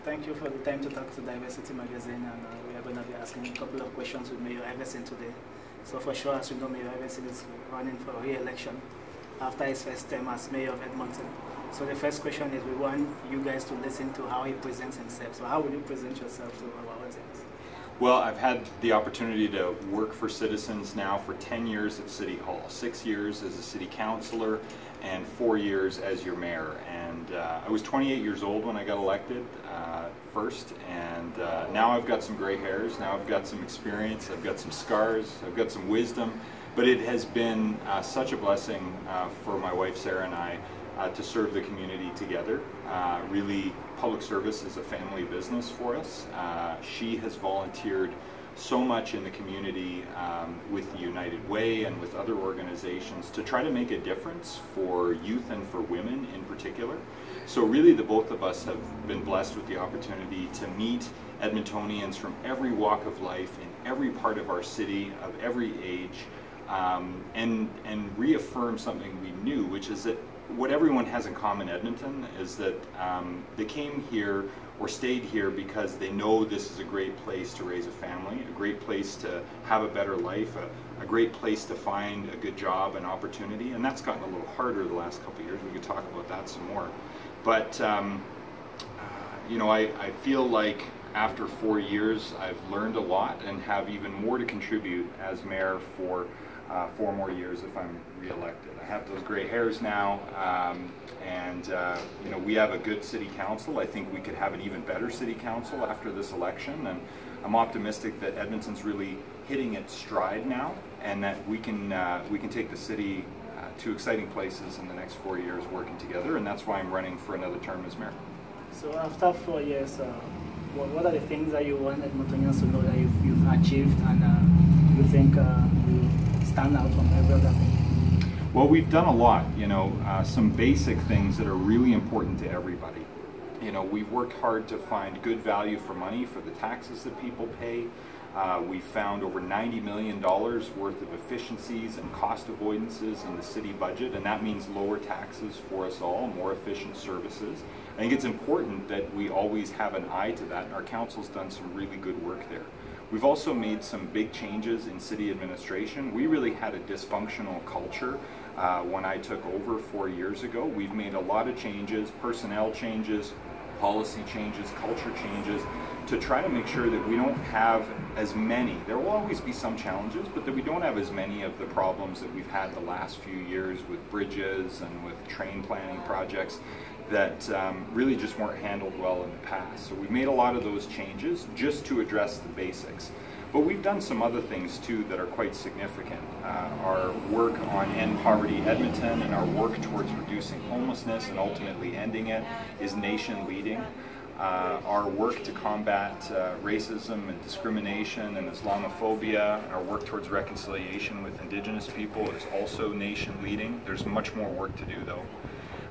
Thank you for the time to talk to Diversity Magazine, and we are going to be asking a couple of questions with Mayor Iveson today. So for sure, as you know, Mayor Iveson is running for re-election after his first term as Mayor of Edmonton. So the first question is, we want you guys to listen to how he presents himself. So how will you present yourself to our audience? Well, I've had the opportunity to work for citizens now for 10 years at City Hall, 6 years as a city councilor, and 4 years as your mayor. And I was 28 years old when I got elected first, and now I've got some gray hairs, now I've got some experience, I've got some scars, I've got some wisdom, but it has been such a blessing for my wife Sarah and I to serve the community together. Really, public service is a family business for us. She has volunteered so much in the community with the United Way and with other organizations to try to make a difference for youth and for women in particular. So really the both of us have been blessed with the opportunity to meet Edmontonians from every walk of life in every part of our city, of every age, and reaffirm something we knew, which is that what everyone has in common in Edmonton is that they came here or stayed here because they know this is a great place to raise a family, a great place to have a better life, a great place to find a good job and opportunity. And that's gotten a little harder the last couple of years. We could talk about that some more. But you know, I feel like after 4 years I've learned a lot and have even more to contribute as mayor for 4 more years if I'm re-elected. I have those gray hairs now, and you know, we have a good city council. I think we could have an even better city council after this election, and I'm optimistic that Edmonton's really hitting its stride now, and that we can take the city to exciting places in the next 4 years working together, and that's why I'm running for another term as mayor. So after 4 years, what are the things that you want Edmontonians to know that you've achieved, and you think will stand out from every other thing? Well, we've done a lot, you know, some basic things that are really important to everybody. You know, we've worked hard to find good value for money for the taxes that people pay. We found over $90 million worth of efficiencies and cost avoidances in the city budget, and that means lower taxes for us all, more efficient services. I think it's important that we always have an eye to that, and our council's done some really good work there. We've also made some big changes in city administration. We really had a dysfunctional culture when I took over 4 years ago. We've made a lot of changes, personnel changes, policy changes, culture changes, to try to make sure that we don't have as many, there will always be some challenges, but that we don't have as many of the problems that we've had the last few years with bridges and with train planning projects that really just weren't handled well in the past. So we've made a lot of those changes just to address the basics. But we've done some other things too that are quite significant. Our work on End Poverty Edmonton and our work towards reducing homelessness and ultimately ending it is nation leading. Our work to combat racism and discrimination and Islamophobia, our work towards reconciliation with Indigenous people is also nation leading. There's much more work to do though.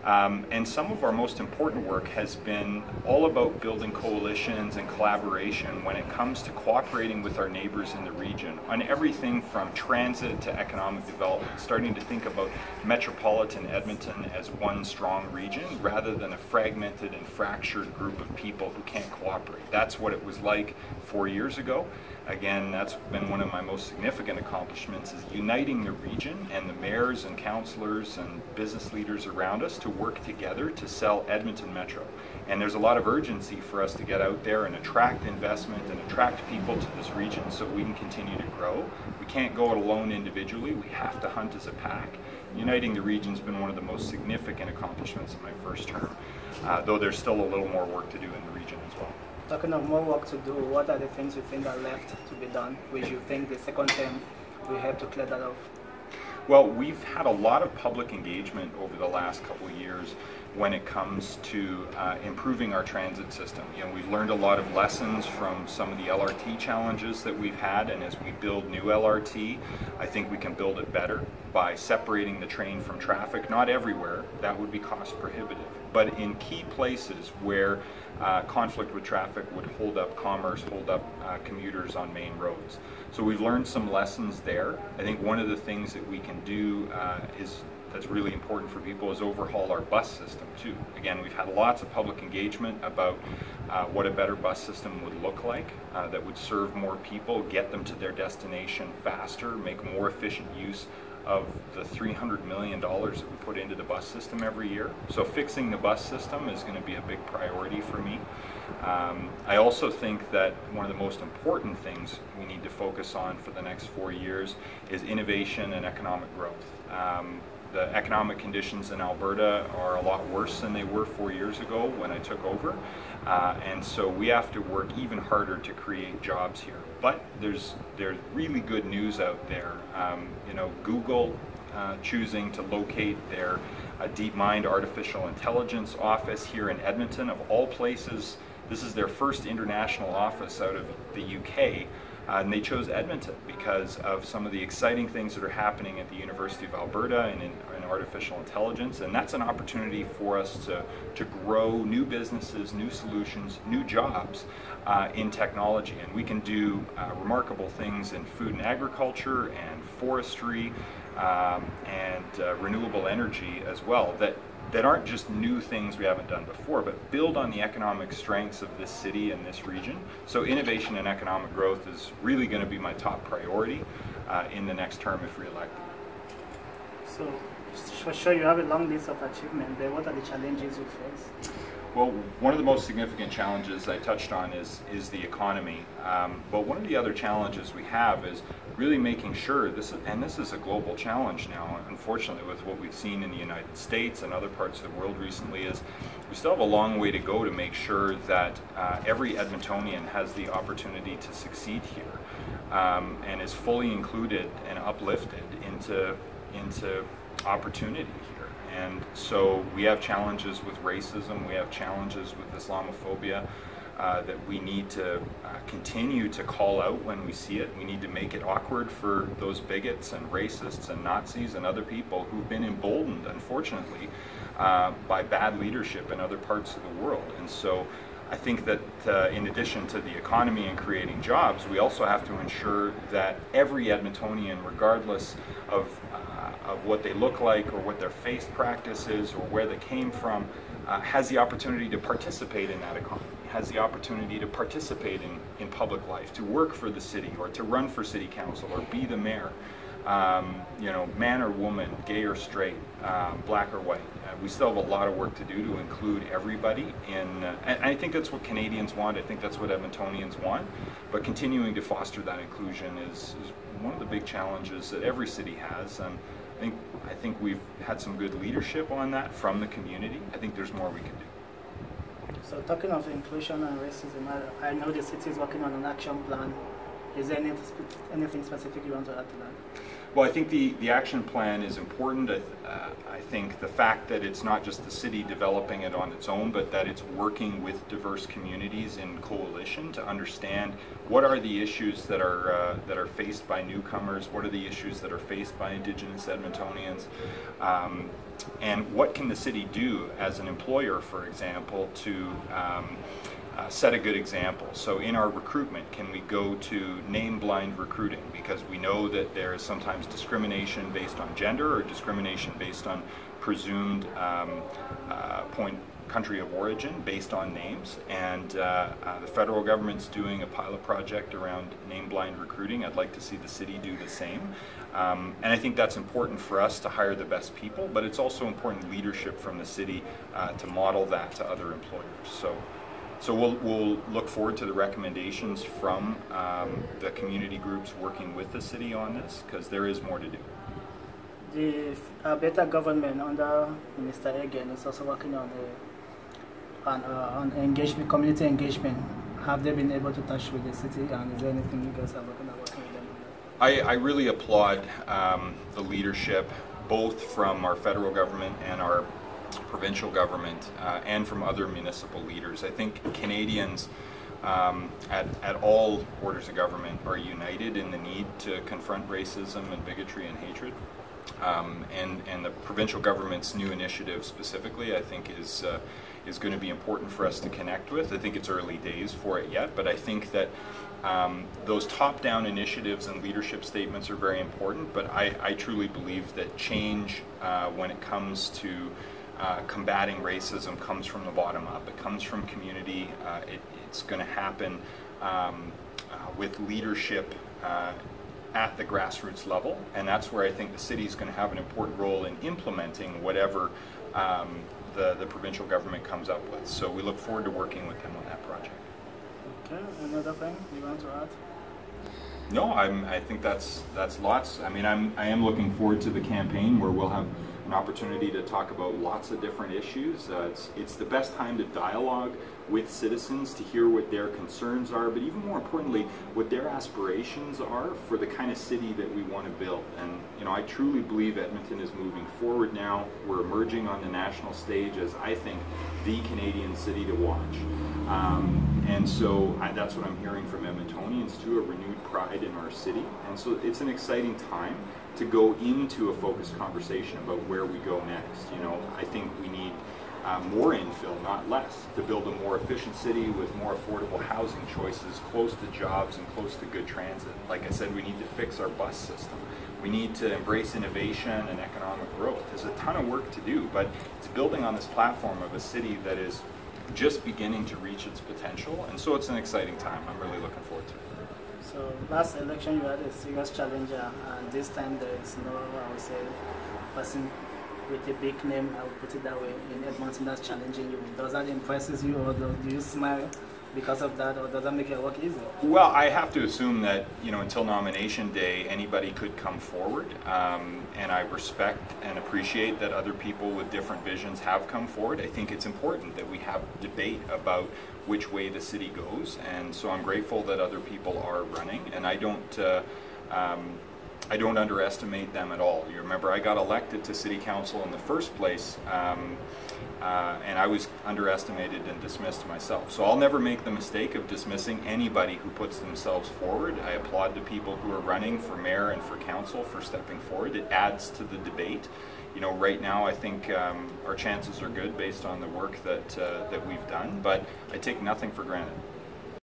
And some of our most important work has been all about building coalitions and collaboration when it comes to cooperating with our neighbors in the region on everything from transit to economic development, starting to think about metropolitan Edmonton as one strong region rather than a fragmented and fractured group of people who can't cooperate. That's what it was like 4 years ago. Again, that's been one of my most significant accomplishments, is uniting the region and the mayors and councillors and business leaders around us to work together to sell Edmonton Metro. And there's a lot of urgency for us to get out there and attract investment and attract people to this region so we can continue to grow. We can't go it alone individually, we have to hunt as a pack. Uniting the region's been one of the most significant accomplishments in my first term, though there's still a little more work to do in the region as well. Talking of more work to do, what are the things you think are left to be done, which you think the second term will help to clear that off? Well, we've had a lot of public engagement over the last couple of years when it comes to improving our transit system. You know, we've learned a lot of lessons from some of the LRT challenges that we've had, and as we build new LRT, I think we can build it better by separating the train from traffic. Not everywhere, that would be cost prohibitive, but in key places where conflict with traffic would hold up commerce, hold up commuters on main roads. So we've learned some lessons there. I think one of the things that we can do that's really important for people is overhaul our bus system too. Again, we've had lots of public engagement about what a better bus system would look like that would serve more people, get them to their destination faster, make more efficient use of the $300 million that we put into the bus system every year. So fixing the bus system is going to be a big priority for me. I also think that one of the most important things we need to focus on for the next 4 years is innovation and economic growth. The economic conditions in Alberta are a lot worse than they were 4 years ago when I took over, and so we have to work even harder to create jobs here. But there's really good news out there. You know, Google choosing to locate their DeepMind artificial intelligence office here in Edmonton, of all places. This is their first international office out of the UK. And they chose Edmonton because of some of the exciting things that are happening at the University of Alberta in artificial intelligence, and that's an opportunity for us to grow new businesses, new solutions, new jobs in technology. And we can do remarkable things in food and agriculture and forestry and renewable energy as well that aren't just new things we haven't done before, but build on the economic strengths of this city and this region. So innovation and economic growth is really going to be my top priority in the next term if re-elected. So, for sure you have a long list of achievements, but what are the challenges you face? Well, one of the most significant challenges I touched on is the economy. But one of the other challenges we have is really making sure, this is a global challenge now, unfortunately, with what we've seen in the United States and other parts of the world recently, is we still have a long way to go to make sure that every Edmontonian has the opportunity to succeed here and is fully included and uplifted into opportunity here. And so we have challenges with racism, we have challenges with Islamophobia that we need to continue to call out when we see it. We need to make it awkward for those bigots and racists and Nazis and other people who've been emboldened, unfortunately, by bad leadership in other parts of the world. And so I think that in addition to the economy and creating jobs, we also have to ensure that every Edmontonian, regardless of what they look like or what their faith practice is or where they came from, has the opportunity to participate in that economy, has the opportunity to participate in public life, to work for the city or to run for city council or be the mayor. You know, man or woman, gay or straight, black or white. We still have a lot of work to do to include everybody in, and I think that's what Canadians want, I think that's what Edmontonians want, but continuing to foster that inclusion is one of the big challenges that every city has, and I think we've had some good leadership on that from the community. I think there's more we can do. So talking of inclusion and racism, I know the city is working on an action plan. Is there anything specific you want to add to that? Well, I think the action plan is important. I think the fact that it's not just the city developing it on its own, but that it's working with diverse communities in coalition to understand what are the issues that are faced by newcomers, what are the issues that are faced by Indigenous Edmontonians, and what can the city do as an employer, for example, to set a good example. So in our recruitment, can we go to name-blind recruiting? Because we know that there is sometimes discrimination based on gender or discrimination based on presumed country of origin based on names. And the federal government's doing a pilot project around name-blind recruiting. I'd like to see the city do the same. And I think that's important for us to hire the best people, but it's also important leadership from the city to model that to other employers. So we'll look forward to the recommendations from the community groups working with the city on this, because there is more to do. The Alberta government under Minister Egan is also working on engagement, community engagement. Have they been able to touch with the city, and is there anything you guys are working with them on? I really applaud the leadership, both from our federal government and our provincial government and from other municipal leaders. I think Canadians at all orders of government are united in the need to confront racism and bigotry and hatred. And the provincial government's new initiative specifically, I think, is going to be important for us to connect with. I think it's early days for it yet, but I think that those top-down initiatives and leadership statements are very important, but I truly believe that change when it comes to combating racism comes from the bottom up. It comes from community. It's going to happen with leadership at the grassroots level, and that's where I think the city is going to have an important role in implementing whatever the provincial government comes up with. So we look forward to working with them on that project. Okay, another thing you want to add? No, I think that's lots. I mean, I am looking forward to the campaign where we'll have an opportunity to talk about lots of different issues. It's the best time to dialogue with citizens, to hear what their concerns are, but even more importantly, what their aspirations are for the kind of city that we want to build. And you know, I truly believe Edmonton is moving forward now. We're emerging on the national stage as, I think, the Canadian city to watch. And so that's what I'm hearing from Edmontonians too, a renewed pride in our city. And so it's an exciting time to go into a focused conversation about where we go next. You know, I think we need more infill, not less, to build a more efficient city with more affordable housing choices, close to jobs and close to good transit. Like I said, we need to fix our bus system. We need to embrace innovation and economic growth. There's a ton of work to do, but it's building on this platform of a city that is just beginning to reach its potential, and so it's an exciting time. I'm really looking forward to it. So last election you had a serious challenger, and this time there is no, I would say, person with a big name, I would put it that way, in Edmonton that's challenging you. Does that impress you, or do you smile because of that, or does that make your work easier? Well, I have to assume that, you know, until nomination day, anybody could come forward, and I respect and appreciate that other people with different visions have come forward. I think it's important that we have debate about which way the city goes, and so I'm grateful that other people are running, and I don't underestimate them at all. You remember, I got elected to City Council in the first place, and I was underestimated and dismissed myself. So I'll never make the mistake of dismissing anybody who puts themselves forward. I applaud the people who are running for mayor and for council for stepping forward. It adds to the debate. You know, right now I think our chances are good based on the work that we've done, but I take nothing for granted.